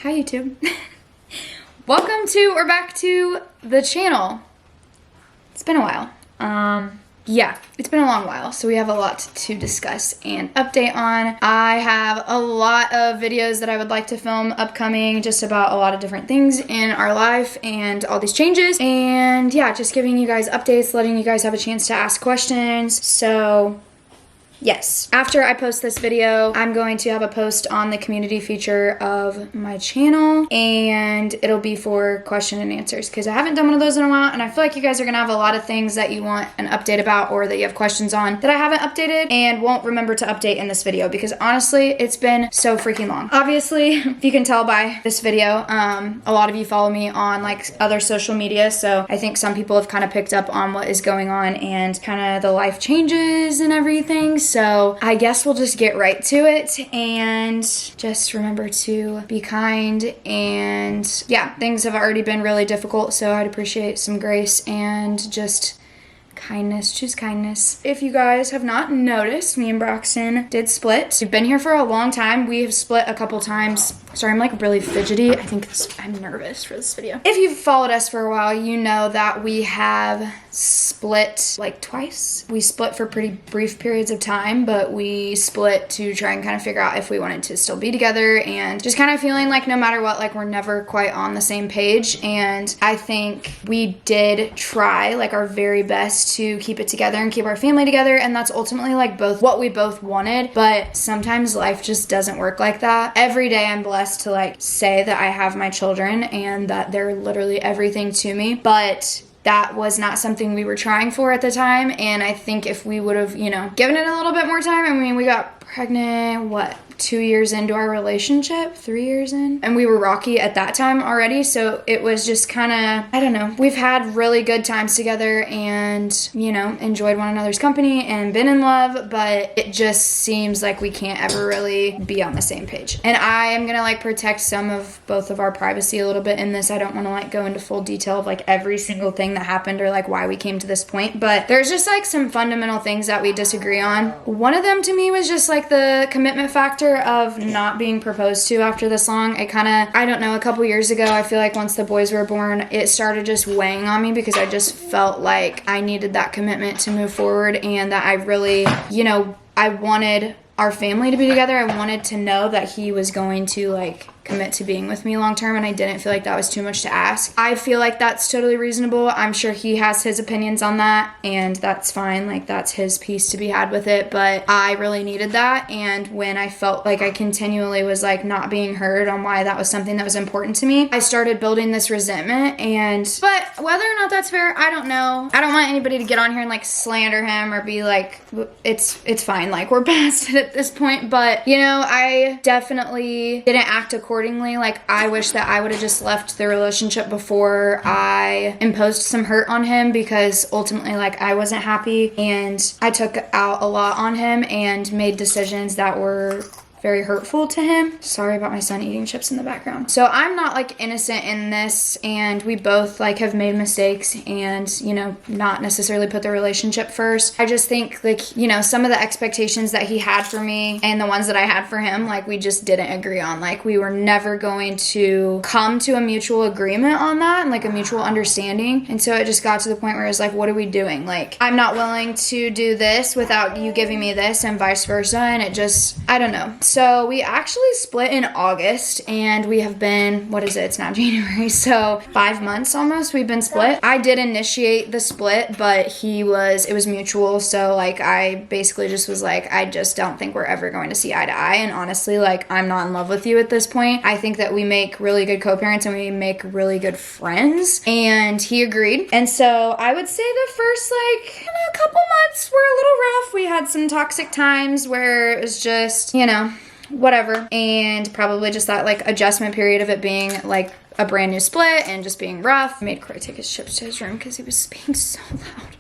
Hi YouTube. Welcome to or back to the channel. It's been a while. Yeah, it's been a long while, so we have a lot to discuss and update on. I have a lot of videos that I would like to film upcoming, just about a lot of different things in our life and all these changes. And yeah, just giving you guys updates, letting you guys have a chance to ask questions. So yes, after I post this video, I'm going to have a post on the community feature of my channel, and it'll be for question and answers because I haven't done one of those in a while, and I feel like you guys are gonna have a lot of things that you want an update about or that you have questions on that I haven't updated and won't remember to update in this video because honestly, it's been so freaking long. Obviously, if you can tell by this video, a lot of you follow me on like other social media, so I think some people have kind of picked up on what is going on and kind of the life changes and everything. So I guess we'll just get right to it and just remember to be kind. And yeah, things have already been really difficult, so I'd appreciate some grace and just kindness. Choose kindness. If you guys have not noticed, me and Braxton did split. We've been here for a long time. We have split a couple times. Sorry, I'm like really fidgety. I'm nervous for this video. If you've followed us for a while, you know that we have split like twice. We split for pretty brief periods of time, but we split to try and kind of figure out if we wanted to still be together, and just kind of feeling like no matter what, like we're never quite on the same page. And I think we did try like our very best to keep it together and keep our family together, and that's ultimately like both what we both wanted, but sometimes life just doesn't work like that. Every day I'm blessed to like say that I have my children and that they're literally everything to me, but that was not something we were trying for at the time. And I think if we would have, given it a little bit more time, I mean, we got pregnant, 2 years into our relationship, 3 years in, and we were rocky at that time already. So it was just kind of, I don't know, we've had really good times together and, enjoyed one another's company and been in love, but it just seems like we can't ever really be on the same page. And I am gonna like protect some of both of our privacy a little bit in this. I don't want to like go into full detail of like every single thing that happened or like why we came to this point, but there's just like some fundamental things that we disagree on. One of them to me was just like the commitment factor of not being proposed to after this long. It kind of, I don't know, a couple years ago, I feel like once the boys were born, it started just weighing on me because I just felt like I needed that commitment to move forward, and that I really, I wanted our family to be together. I wanted to know that he was going to like commit to being with me long term, and I didn't feel like that was too much to ask. I feel like that's totally reasonable. I'm sure he has his opinions on that, and that's fine. Like that's his piece to be had with it, but I really needed that. And when I felt like I continually was like not being heard on why that was something that was important to me, I started building this resentment. But whether or not that's fair, I don't know. I don't want anybody to get on here and like slander him or be like, it's fine, like we're past it at this point. But I definitely didn't act accordingly. Like I wish that I would have just left the relationship before I imposed some hurt on him, because ultimately like I wasn't happy and I took out a lot on him and made decisions that were very hurtful to him. Sorry about my son eating chips in the background. So I'm not like innocent in this, and we both like have made mistakes and, not necessarily put the relationship first. I just think like, some of the expectations that he had for me and the ones that I had for him, like we just didn't agree on. Like we were never going to come to a mutual agreement on that and like a mutual understanding. And so it just got to the point where it's like, what are we doing? Like I'm not willing to do this without you giving me this, and vice versa. And it just, I don't know. So we actually split in August, and we have been, it's now January, so 5 months almost we've been split. I did initiate the split, but it was mutual. So like I basically just was like, I just don't think we're ever going to see eye to eye. And honestly, like I'm not in love with you at this point. I think that we make really good co-parents and we make really good friends. And he agreed. And so I would say the first a couple months were a little rough. We had some toxic times where it was just, whatever, and probably just that like adjustment period of it being like a brand new split and just being rough. I made Corey take his chips to his room because he was being so loud.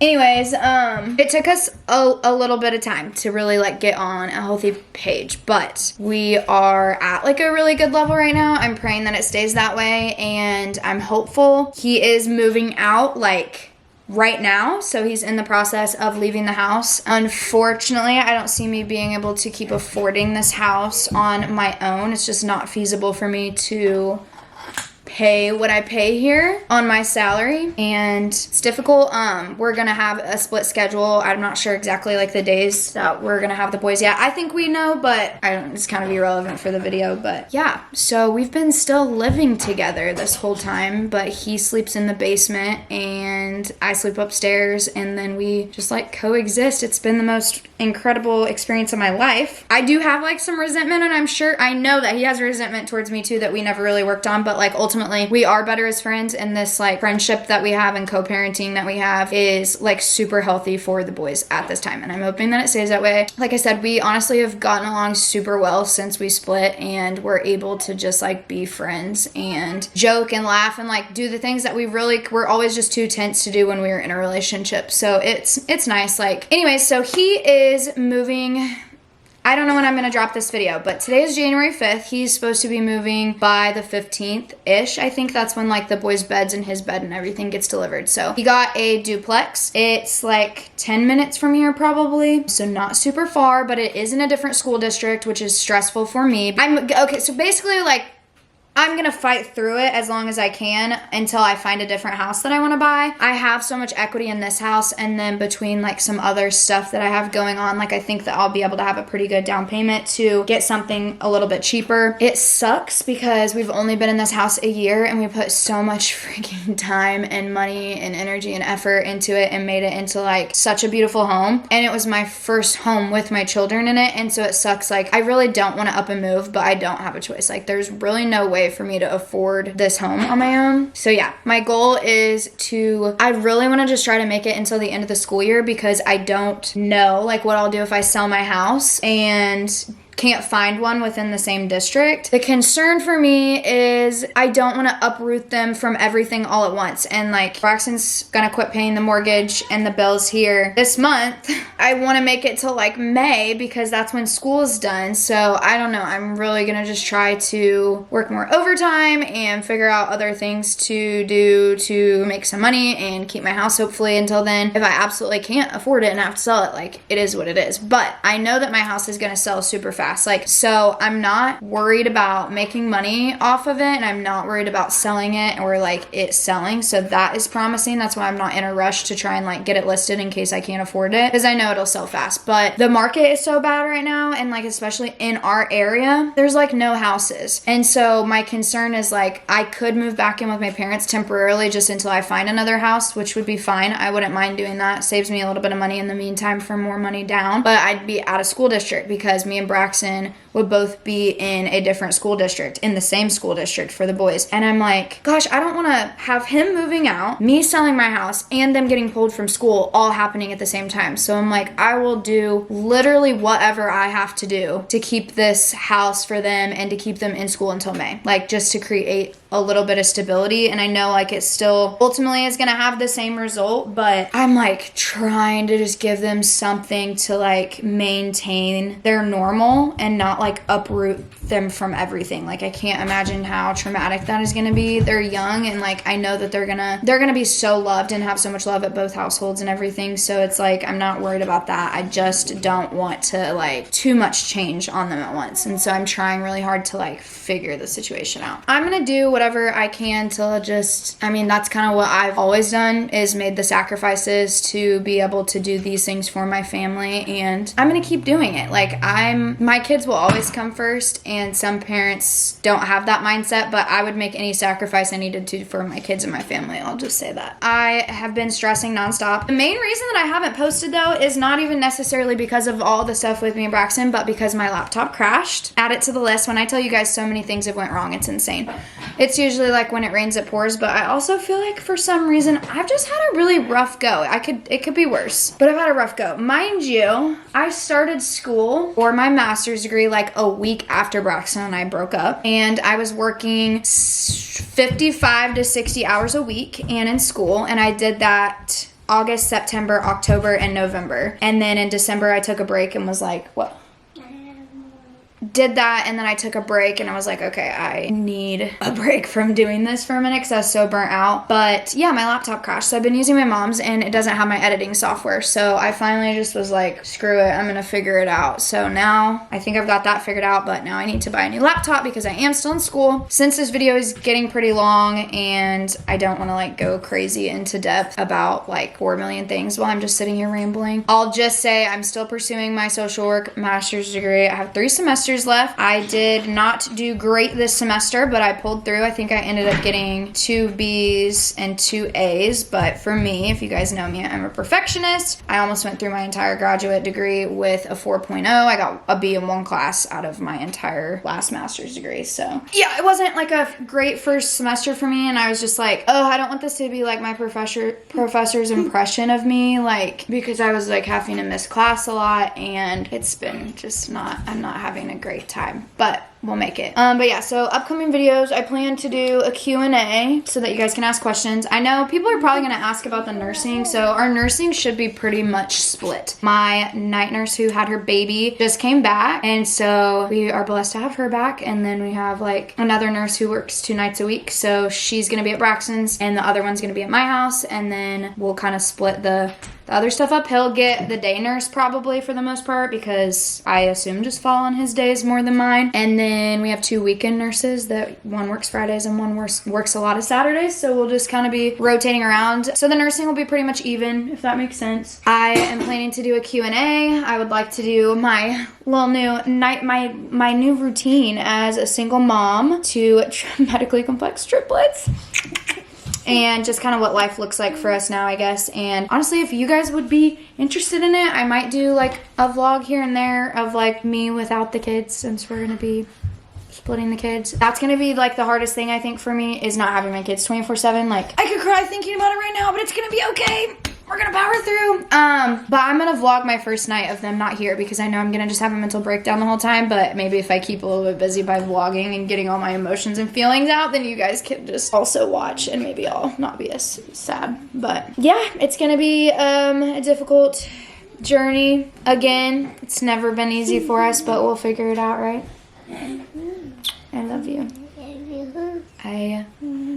Anyways, it took us a little bit of time to really like get on a healthy page, but we are at like a really good level right now. I'm praying that it stays that way, and I'm hopeful. He is moving out like right now, so he's in the process of leaving the house. Unfortunately, I don't see me being able to keep affording this house on my own. It's just not feasible for me to pay what I pay here on my salary, and it's difficult. We're gonna have a split schedule. I'm not sure exactly like the days that we're gonna have the boys yet. I think we know, but it's kind of irrelevant for the video. But yeah, so we've been still living together this whole time, but he sleeps in the basement and I sleep upstairs, and then we just like coexist. It's been the most incredible experience of my life. I do have like some resentment, and I know that he has resentment towards me too that we never really worked on, but like ultimately we are better as friends, and this like friendship that we have and co-parenting that we have is like super healthy for the boys at this time, and I'm hoping that it stays that way. Like I said, we honestly have gotten along super well since we split, and we're able to just like be friends and joke and laugh and like do the things that we're always just too tense to do when we were in a relationship. So it's nice. Like anyways, so he is moving. I don't know when I'm going to drop this video, but today is January 5th. He's supposed to be moving by the 15th-ish. I think that's when like the boys' beds and his bed and everything gets delivered. So he got a duplex. It's like 10 minutes from here probably. So not super far, but it is in a different school district, which is stressful for me. Okay, so basically like I'm gonna fight through it as long as I can until I find a different house that I want to buy. I have so much equity in this house, and then between like some other stuff that I have going on, like I think that I'll be able to have a pretty good down payment to get something a little bit cheaper. It sucks because we've only been in this house a year, and we put so much freaking time and money and energy and effort into it and made it into like such a beautiful home. And it was my first home with my children in it, and so it sucks. Like I really don't want to up and move, but I don't have a choice. Like there's really no way for me to afford this home on my own. So yeah, my goal is I really want to just try to make it until the end of the school year, because I don't know like what I'll do if I sell my house and can't find one within the same district. The concern for me is I don't want to uproot them from everything all at once. And like Braxton's gonna quit paying the mortgage and the bills here this month. I want to make it till like May, because that's when school is done. So I don't know. I'm really gonna just try to work more overtime and figure out other things to do to make some money and keep my house hopefully until then. If I absolutely can't afford it and have to sell it, like it is what it is. But I know that my house is gonna sell super fast. Like, so I'm not worried about making money off of it, and I'm not worried about selling it or like it selling. So that is promising. That's why I'm not in a rush to try and like get it listed in case I can't afford it, because I know it'll sell fast. But the market is so bad right now, and like especially in our area, there's like no houses. And so my concern is like I could move back in with my parents temporarily just until I find another house, which would be fine. I wouldn't mind doing that. It saves me a little bit of money in the meantime for more money down. But I'd be out of school district, because me and Braxton would both be in a different school district, in the same school district for the boys. And I'm like, gosh, I don't want to have him moving out, me selling my house, and them getting pulled from school all happening at the same time. So I'm like, I will do literally whatever I have to do to keep this house for them and to keep them in school until May, like just to create a little bit of stability. And I know like it still ultimately is gonna have the same result, but I'm like trying to just give them something to like maintain their normal and not like uproot them from everything. Like I can't imagine how traumatic that is gonna be. They're young, and like I know that they're gonna be so loved and have so much love at both households and everything. So it's like I'm not worried about that. I just don't want to like too much change on them at once. And so I'm trying really hard to like figure the situation out. I'm gonna do whatever I can to just, I mean, that's kind of what I've always done, is made the sacrifices to be able to do these things for my family, and I'm gonna keep doing it. Like my kids will always come first, and some parents don't have that mindset, but I would make any sacrifice I needed to for my kids and my family. I'll just say that. I have been stressing nonstop. The main reason that I haven't posted though is not even necessarily because of all the stuff with me and Braxton, but because my laptop crashed. Add it to the list. When I tell you guys so many things have went wrong, it's insane. It's usually like when it rains it pours, but I also feel like for some reason I've just had a really rough go. It could be worse, but I've had a rough go. Mind you, I started school for my master's degree like a week after Braxton and I broke up, and I was working 55 to 60 hours a week and in school, and I did that August, September, October, and November. And then in December I took a break and was like, what? did that, and then I took a break, and I was like, okay, I need a break from doing this for a minute because I was so burnt out. But yeah, my laptop crashed, so I've been using my mom's, and it doesn't have my editing software, so I finally just was like, screw it, I'm gonna figure it out. So now I think I've got that figured out, but now I need to buy a new laptop because I am still in school. Since this video is getting pretty long and I don't want to like go crazy into depth about like 4 million things while I'm just sitting here rambling, I'll just say I'm still pursuing my social work master's degree. I have 3 semesters left. I did not do great this semester, but I pulled through. I think I ended up getting 2 B's and 2 A's, but for me, if you guys know me, I'm a perfectionist. I almost went through my entire graduate degree with a 4.0. I got a B in 1 class out of my entire last master's degree. So yeah, it wasn't like a great first semester for me, and I was just like, oh, I don't want this to be like my professor's impression of me, like, because I was like having to miss class a lot, and it's been just I'm not having a great time, but we'll make it. But yeah, so upcoming videos, I plan to do a Q&A so that you guys can ask questions. I know people are probably gonna ask about the nursing, so our nursing should be pretty much split. My night nurse who had her baby just came back, and so we are blessed to have her back, and then we have like another nurse who works 2 nights a week, so she's gonna be at Braxton's, and the other one's gonna be at my house, and then we'll kind of split the other stuff up. He'll get the day nurse probably for the most part because I assume just fall on his days more than mine. And then we have 2 weekend nurses that one works Fridays and one works a lot of Saturdays. So we'll just kind of be rotating around. So the nursing will be pretty much even, if that makes sense. I am planning to do a Q&A. I would like to do my little new my new routine as a single mom to medically complex triplets. And just kind of what life looks like for us now, I guess. And honestly, if you guys would be interested in it, I might do like a vlog here and there of like me without the kids, since we're gonna be splitting the kids. That's gonna be like the hardest thing I think for me, is not having my kids 24/7. Like, I could cry thinking about it right now, but it's gonna be okay. We're gonna power through. But I'm gonna vlog my first night of them not here because I know I'm gonna just have a mental breakdown the whole time. But maybe if I keep a little bit busy by vlogging and getting all my emotions and feelings out, then you guys can just also watch and maybe I'll not be as sad. But yeah, it's gonna be a difficult journey. Again, it's never been easy for us, but we'll figure it out, right? I love you.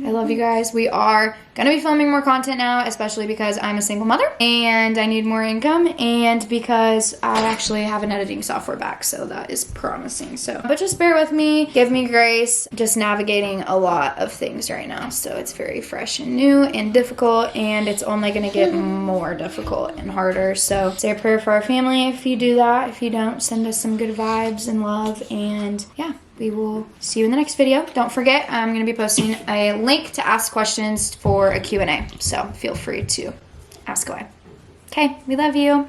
I love you guys. We are gonna be filming more content now, especially because I'm a single mother and I need more income, and because I actually have an editing software back, so that is promising. So, but just bear with me, give me grace, just navigating a lot of things right now. So it's very fresh and new and difficult, and it's only gonna get more difficult and harder. So say a prayer for our family if you do that. If you don't, send us some good vibes and love, and yeah. We will see you in the next video. Don't forget, I'm going to be posting a link to ask questions for a Q&A. So feel free to ask away. Okay, we love you.